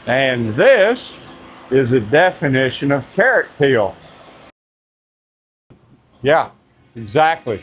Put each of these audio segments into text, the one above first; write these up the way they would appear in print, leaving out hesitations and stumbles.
And this is a definition of carrot peel. Yeah, exactly.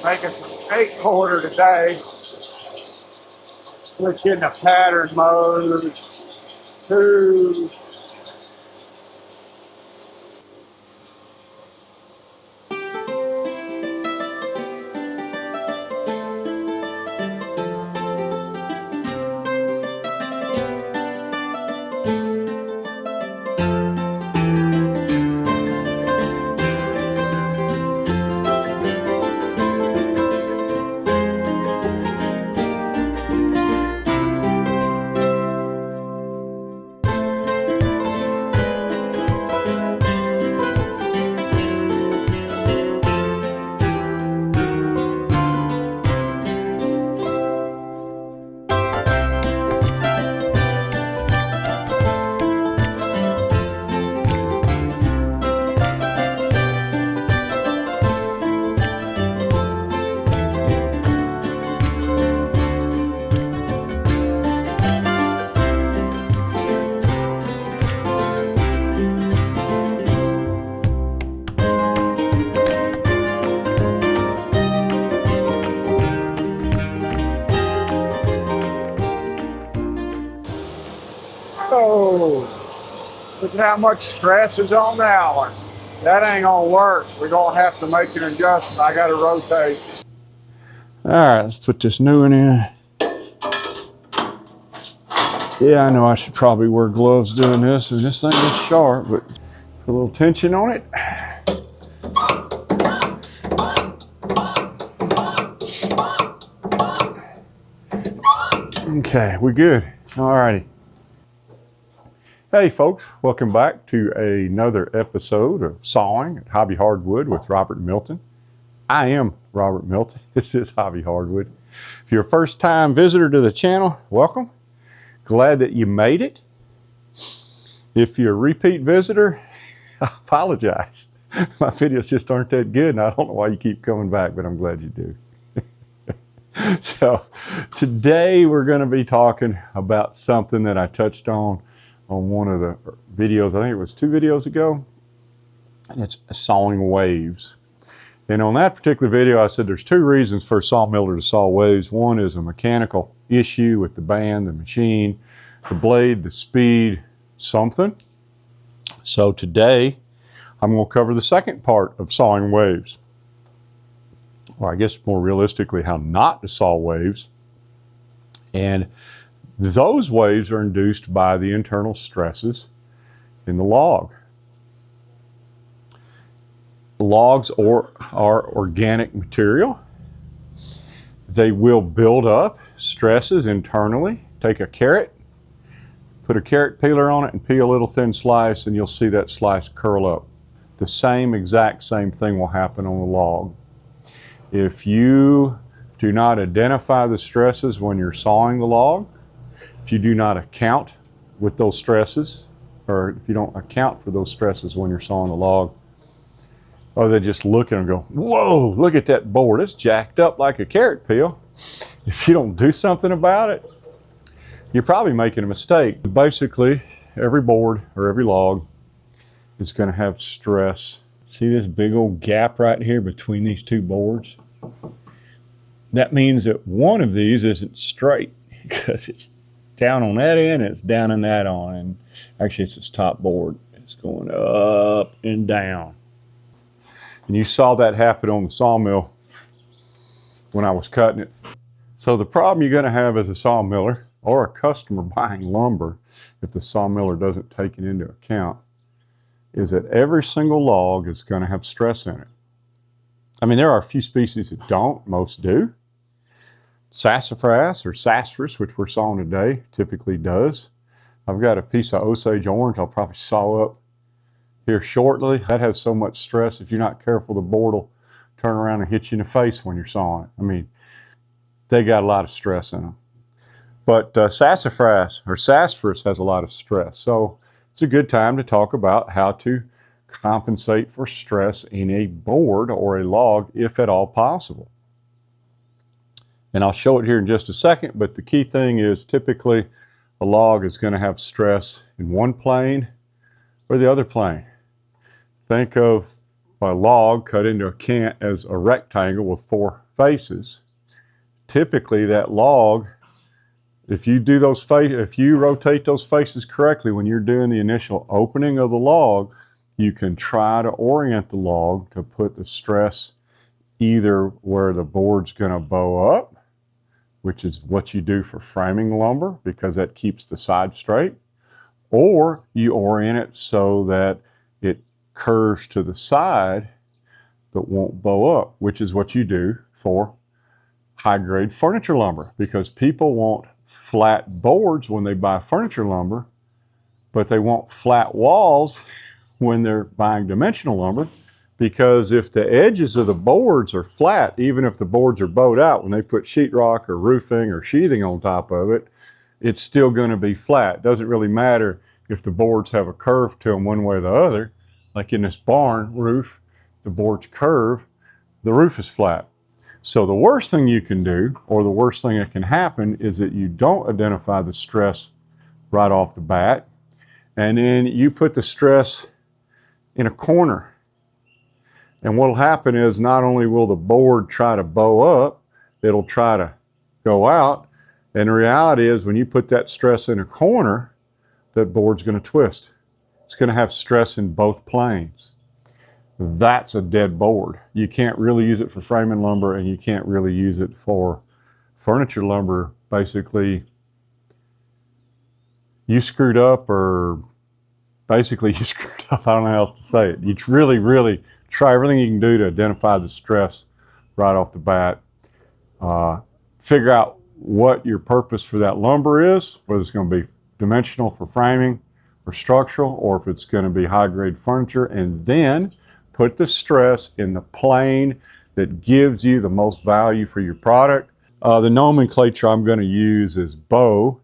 Making some 8-quarter today. Switch into pattern mode. 2. Oh, look at how much stress is on that one. That ain't gonna work. We're gonna have to make an adjustment. I gotta rotate. All right, let's put this new one in. Yeah, I know I should probably wear gloves doing this, and this thing is sharp, but put a little tension on it. Okay, we're good. All righty. Hey folks, welcome back to another episode of Sawing at Hobby Hardwood with Robert Milton. I am Robert Milton. This is Hobby Hardwood. If you're a first-time visitor to the channel, welcome. Glad that you made it. If you're a repeat visitor, I apologize. My videos just aren't that good, and I don't know why you keep coming back, but I'm glad you do. So today we're going to be talking about something that I touched on one of the videos. I think it was 2 videos ago, and it's sawing waves. And on that particular video, I said there's 2 reasons for a sawmiller to saw waves. One is a mechanical issue with the band, the machine, the blade, the speed, something. So today, I'm going to cover the second part of sawing waves. Or I guess more realistically, how not to saw waves. And those waves are induced by the internal stresses in the log. Logs are organic material. They will build up stresses internally. Take a carrot, put a carrot peeler on it and peel a little thin slice, and you'll see that slice curl up. The exact same thing will happen on a log. If you do not identify the stresses when you're sawing the log, if you do not account with those stresses, or if you don't account for those stresses when you're sawing the log, or they just look and go, whoa, look at that board, it's jacked up like a carrot peel. If you don't do something about it, you're probably making a mistake. Basically, every board or every log is going to have stress. See this big old gap right here between these 2 boards? That means that one of these isn't straight because it's down on that end and it's down on that on. And actually, it's this top board. It's going up and down. And you saw that happen on the sawmill when I was cutting it. So the problem you're going to have as a sawmiller or a customer buying lumber, if the sawmiller doesn't take it into account, is that every single log is going to have stress in it. I mean, there are a few species that don't, most do. Sassafras or sassafras, which we're sawing today, typically does. I've got a piece of osage orange I'll probably saw up here shortly. That has so much stress, if you're not careful, the board will turn around and hit you in the face when you're sawing it. I mean, they got a lot of stress in them. But sassafras or sassafras has a lot of stress. So it's a good time to talk about how to compensate for stress in a board or a log, if at all possible. And I'll show it here in just a second, but the key thing is typically a log is going to have stress in one plane or the other plane. Think of a log cut into a cant as a rectangle with 4 faces. Typically that log, if you rotate those faces correctly when you're doing the initial opening of the log, you can try to orient the log to put the stress either where the board's going to bow up, which is what you do for framing lumber because that keeps the side straight, or you orient it so that it curves to the side but won't bow up, which is what you do for high-grade furniture lumber, because people want flat boards when they buy furniture lumber, but they want flat walls when they're buying dimensional lumber, because if the edges of the boards are flat, even if the boards are bowed out, when they put sheetrock or roofing or sheathing on top of it, it's still going to be flat. It doesn't really matter if the boards have a curve to them one way or the other. Like in this barn roof, the boards curve, the roof is flat. So the worst thing you can do, or the worst thing that can happen, is that you don't identify the stress right off the bat, and then you put the stress in a corner. And what will happen is not only will the board try to bow up, it'll try to go out. And the reality is when you put that stress in a corner, that board's going to twist. It's going to have stress in both planes. That's a dead board. You can't really use it for framing lumber, and you can't really use it for furniture lumber. Basically, you screwed up, or basically you screwed up. I don't know how else to say it. You really try everything you can do to identify the stress right off the bat. Figure out what your purpose for that lumber is, whether it's going to be dimensional for framing or structural, or if it's going to be high-grade furniture, and then put the stress in the plane that gives you the most value for your product. The nomenclature I'm going to use is bow,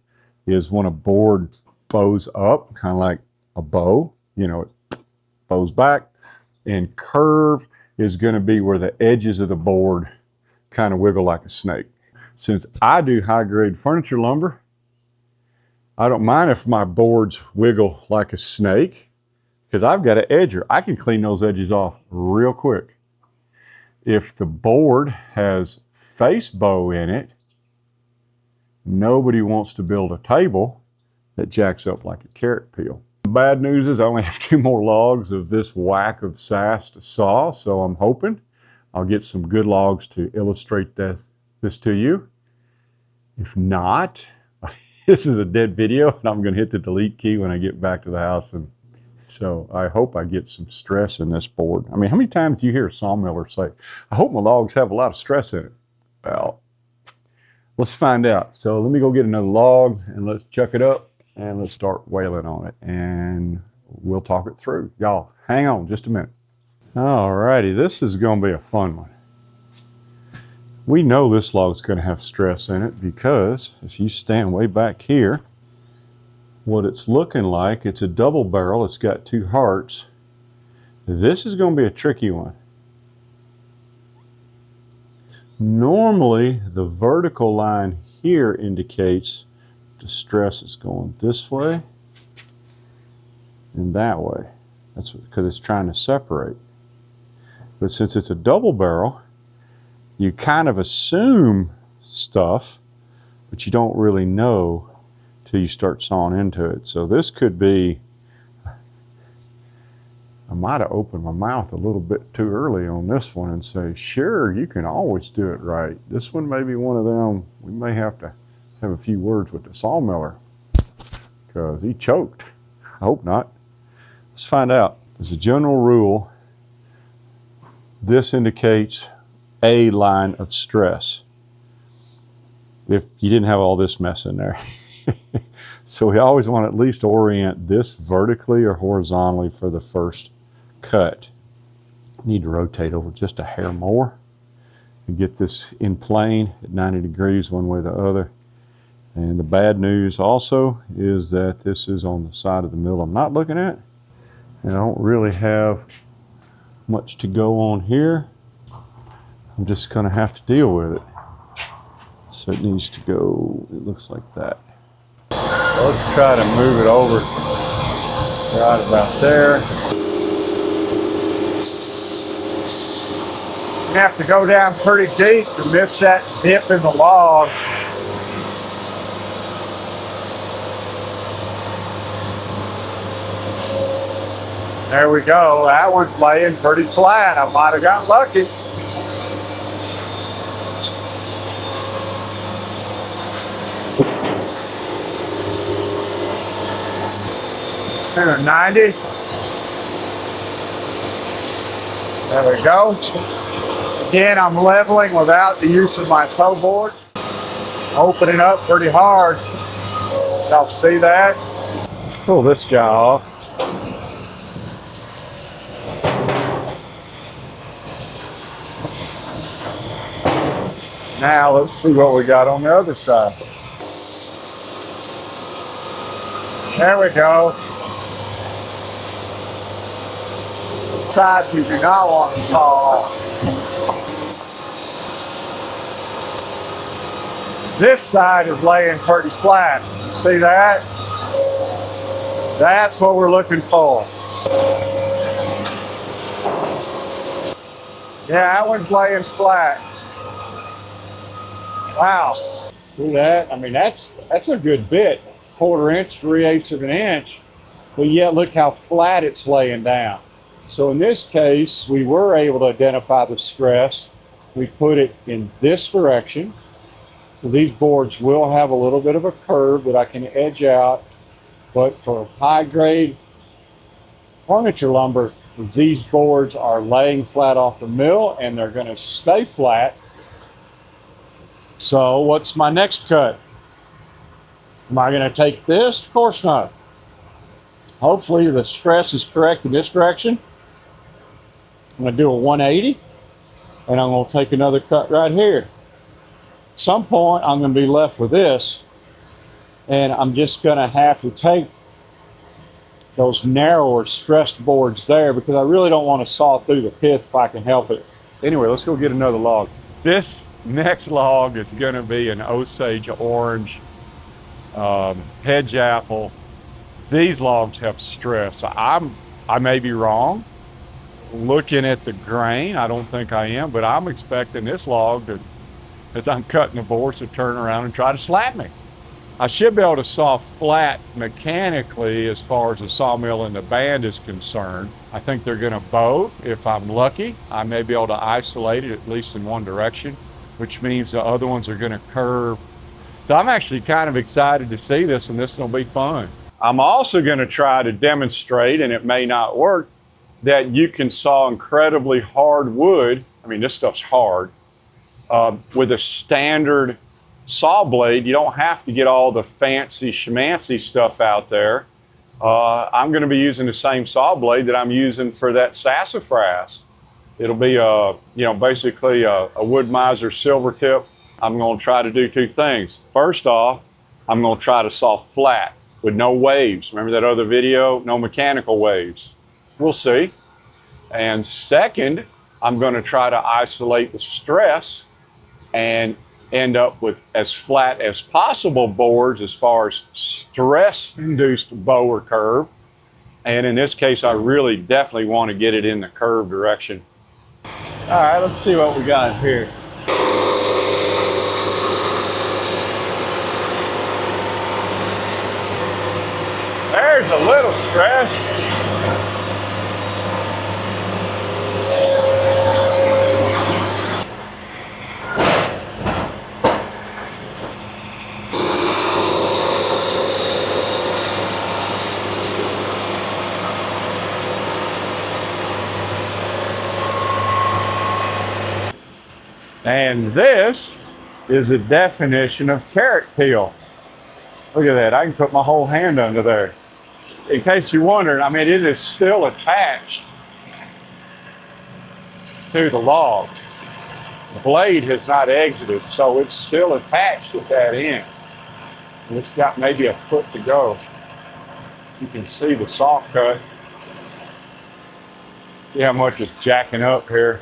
is when a board bows up, kind of like a bow, you know, it bows back. And curve is going to be where the edges of the board kind of wiggle like a snake. Since I do high-grade furniture lumber, I don't mind if my boards wiggle like a snake, because I've got an edger. I can clean those edges off real quick. If the board has face bow in it, nobody wants to build a table that jacks up like a carrot peel. The bad news is I only have 2 more logs of this whack of sass to saw, so I'm hoping I'll get some good logs to illustrate this to you. If not, this is a dead video, and I'm going to hit the delete key when I get back to the house. And so I hope I get some stress in this board. I mean, how many times do you hear a sawmiller say, I hope my logs have a lot of stress in it? Well, let's find out. So let me go get another log, and let's chuck it up, and let's start wailing on it, and we'll talk it through. Y'all, hang on just a minute. All righty, this is going to be a fun one. We know this log's going to have stress in it because if you stand way back here, what it's looking like, it's a double barrel. It's got 2 hearts. This is going to be a tricky one. Normally, the vertical line here indicates the stress is going this way and that way. That's because it's trying to separate. But since it's a double barrel, you kind of assume stuff, but you don't really know till you start sawing into it. So this could be, I might have opened my mouth a little bit too early on this one and say, sure, you can always do it right. This one may be one of them, we may have to have a few words with the sawmiller because he choked. I hope not. Let's find out. As a general rule, this indicates a line of stress if you didn't have all this mess in there. So we always want to at least orient this vertically or horizontally for the first cut. Need to rotate over just a hair more and get this in plane at 90 degrees one way or the other. And the bad news also is that this is on the side of the mill I'm not looking at, and I don't really have much to go on here. I'm just going to have to deal with it. So it needs to go, it looks like that. So let's try to move it over right about there. You have to go down pretty deep to miss that dip in the log. There we go. That one's laying pretty flat. I might have got lucky. And a 90. There we go. Again, I'm leveling without the use of my toe board. Opening up pretty hard. Y'all see that? Let's pull this guy off. Now let's see what we got on the other side. There we go. Side you do not want to fall off. This side is laying pretty flat. See that? That's what we're looking for. Yeah, that one's laying flat. Wow. See that? I mean, that's a good bit. 1/4 inch, 3/8 of an inch. But yet look how flat it's laying down. So in this case, we were able to identify the stress. We put it in this direction. So these boards will have a little bit of a curve that I can edge out. But for high grade furniture lumber, these boards are laying flat off the mill and they're going to stay flat. So what's my next cut? Am I going to take this? Of course not. Hopefully the stress is correct in this direction. I'm going to do a 180 and I'm going to take another cut right here. At some point I'm going to be left with this, and I'm just going to have to take those narrower stressed boards there because I really don't want to saw through the pith if I can help it. Anyway, let's go get another log. This next log is going to be an Osage orange hedge apple. These logs have stress. I may be wrong. Looking at the grain, I don't think I am, but I'm expecting this log to, as I'm cutting the boards, to turn around and try to slap me. I should be able to saw flat mechanically as far as the sawmill and the band is concerned. I think they're going to bow. If I'm lucky, I may be able to isolate it at least in one direction, which means the other ones are going to curve. So I'm actually kind of excited to see this, and this will be fun. I'm also going to try to demonstrate, and it may not work, that you can saw incredibly hard wood. I mean, this stuff's hard. With a standard saw blade, you don't have to get all the fancy schmancy stuff out there. I'm going to be using the same saw blade that I'm using for that sassafras. It'll be basically a Wood Miser silver tip. I'm going to try to do two things. First off, I'm going to try to saw flat with no waves. Remember that other video? No mechanical waves. We'll see. And second, I'm going to try to isolate the stress and end up with as flat as possible boards as far as stress-induced bow or curve. And in this case, I really definitely want to get it in the curve direction. All right, let's see what we got here. There's a little stress. And this is a definition of carrot peel. Look at that, I can put my whole hand under there. In case you're wondering, I mean, it is still attached to the log. The blade has not exited, so it's still attached at that end. And it's got maybe a foot to go. You can see the saw cut. See how much it's jacking up here.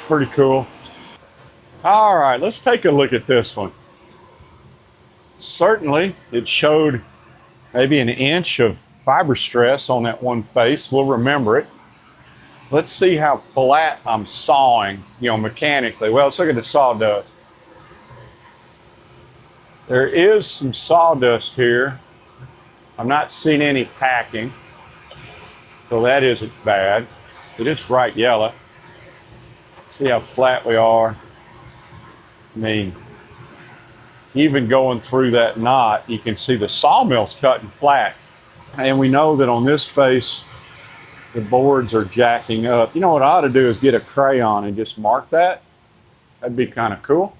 Pretty cool. All right, let's take a look at this one. Certainly, it showed maybe an inch of fiber stress on that one face. We'll remember it. Let's see how flat I'm sawing, mechanically. Well, let's look at the sawdust. There is some sawdust here. I'm not seeing any packing, so that isn't bad. It is bright yellow. Let's see how flat we are. I mean, even going through that knot, you can see the sawmill's cutting flat. And we know that on this face, the boards are jacking up. You know what I ought to do is get a crayon and just mark that. That'd be kind of cool.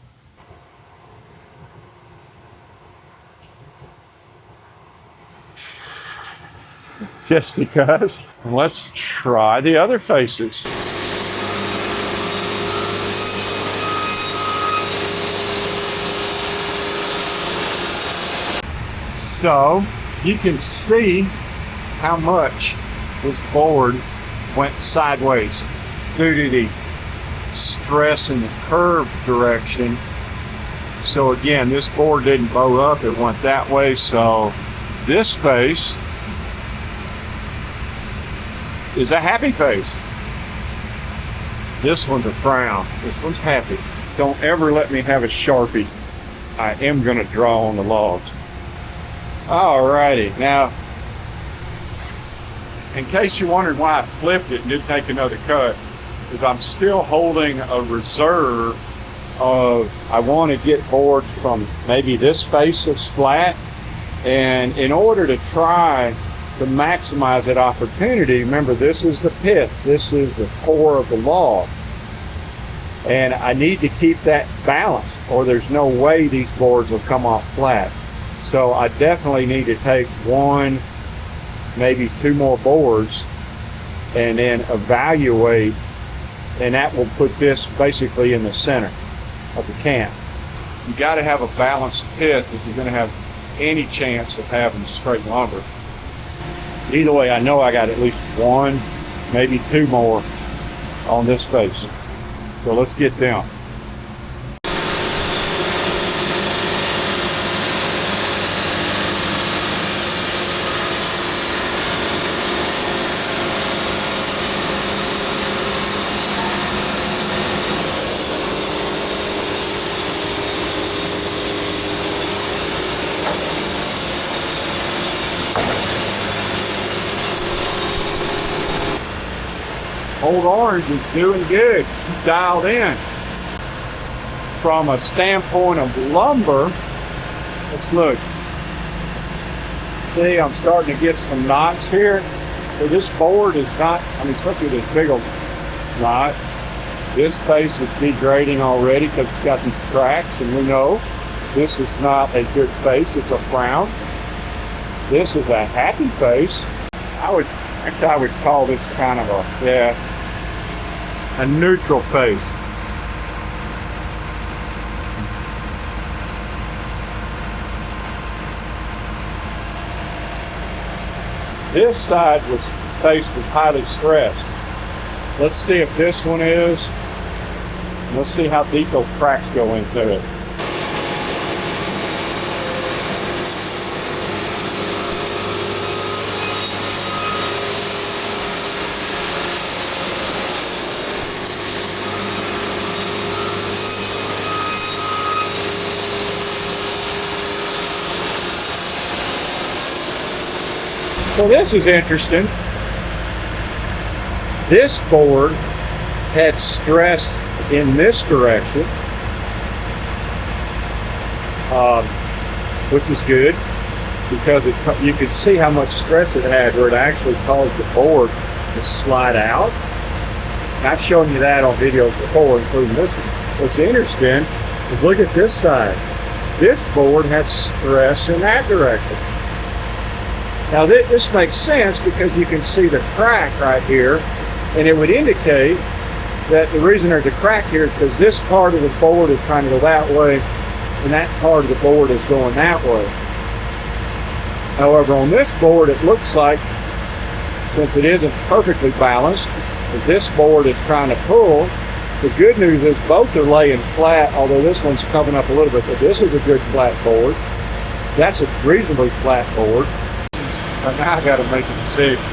Just because. And let's try the other faces. So you can see how much this board went sideways due to the stress in the curved direction. So again, this board didn't bow up, it went that way. So this face is a happy face. This one's a frown. This one's happy. Don't ever let me have a Sharpie. I am gonna draw on the logs. Alrighty, now, in case you wondered why I flipped it and didn't take another cut, is I'm still holding a reserve of, I want to get boards from maybe this face that's flat, and in order to try to maximize that opportunity, remember this is the pith, this is the core of the log, and I need to keep that balanced or there's no way these boards will come off flat. So I definitely need to take one, maybe two more boards and then evaluate, and that will put this basically in the center of the camp. You got to have a balanced pith if you're going to have any chance of having straight lumber. Either way, I know I got at least one, maybe two more on this face. So let's get them. Old Orange is doing good. He's dialed in. From a standpoint of lumber, let's look. See, I'm starting to get some knots here. So this board is not, especially this big old knot. This face is degrading already because it's got these cracks, and we know this is not a good face, it's a frown. This is a happy face. I would call this kind of a neutral face. This side face was highly stressed. Let's see if this one is. Let's see how deep those cracks go into it. So this is interesting. This board had stress in this direction, which is good because you could see how much stress it had where it actually caused the board to slide out. And I've shown you that on videos before, including this one. What's interesting is look at this side. This board has stress in that direction. Now this makes sense because you can see the crack right here, and it would indicate that the reason there's a crack here is because this part of the board is trying to go that way, and that part of the board is going that way. However, on this board, it looks like, since it isn't perfectly balanced, that this board is trying to pull. The good news is both are laying flat, although this one's coming up a little bit, but this is a good flat board. That's a reasonably flat board. But now I got to make a decision.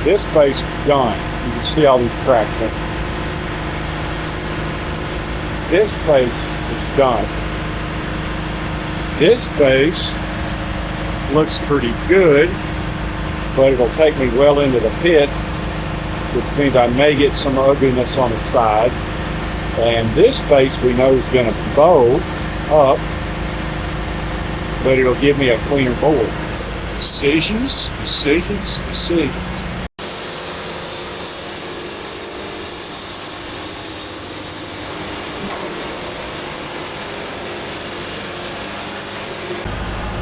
This face is done. You can see all these cracks in it. This face is done. This face looks pretty good, but it'll take me well into the pit, which means I may get some ugliness on the side. And this face we know is going to bow up, but it'll give me a cleaner board. Decisions, decisions, decisions.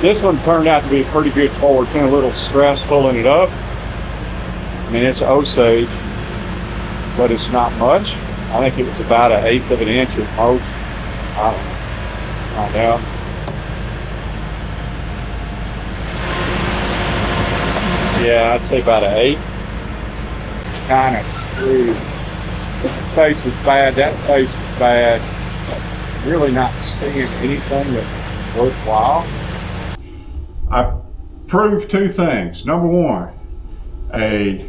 This one turned out to be a pretty good board. It's been a little stress pulling it up. I mean, it's osage, but it's not much. I think it was about 1/8 of an inch at most. I don't know. Find out. Yeah, I'd say about 1/8. Kind of screwed. That face was bad. That face was bad. Really not seeing anything that's worthwhile. I proved two things. Number one, a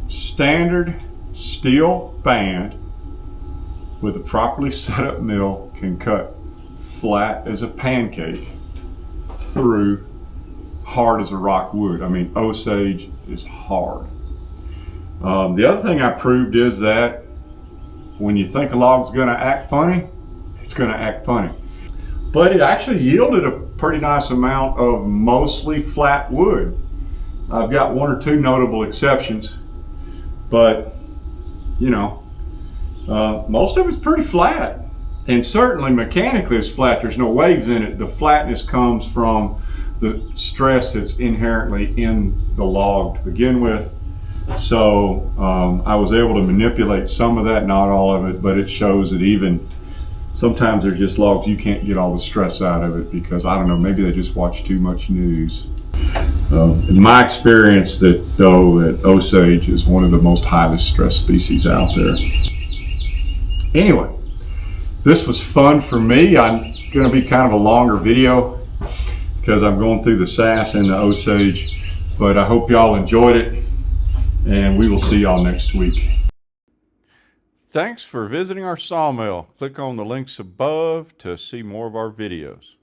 standard steel band with a properly set up mill can cut flat as a pancake through hard as a rock wood. I mean, osage is hard. The other thing I proved is that when you think a log's gonna act funny, it's gonna act funny. But it actually yielded a pretty nice amount of mostly flat wood. I've got one or two notable exceptions, but you know, most of it's pretty flat. And certainly mechanically it's flat. There's no waves in it. The flatness comes from the stress that's inherently in the log to begin with. So I was able to manipulate some of that, not all of it, but it shows that even sometimes there's just logs you can't get all the stress out of it because, I don't know, maybe they just watch too much news. In my experience, that osage is one of the most highly stressed species out there. Anyway, this was fun for me. I'm going to be kind of a longer video because I'm going through the sass and the osage, but I hope y'all enjoyed it, and we will see y'all next week. Thanks for visiting our sawmill. Click on the links above to see more of our videos.